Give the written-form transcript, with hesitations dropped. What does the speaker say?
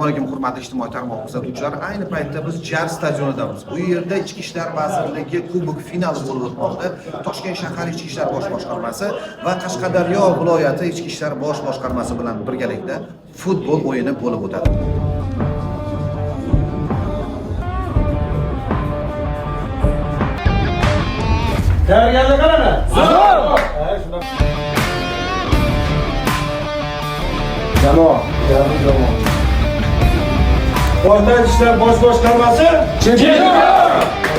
Assalomu alaykum hurmatli ijtimoiy tarmoq kuzatuvchilari. Ayni paytda biz Jar stadionidamiz. Bu yerda Ichki ishlar vazirligi kubok finali bo'lib o'tmoqda. Toshkent shahar Ichki ishlar bosh boshqarmasi va Qashqadaryo viloyati Ichki ishlar bosh boshqarmasi bilan birgalikda futbol o'yini bo'lib o'tadi. Tayyorgarlik qiladi. Jamoa. O'rta ishlar bosh boshqarmasi. Chempion!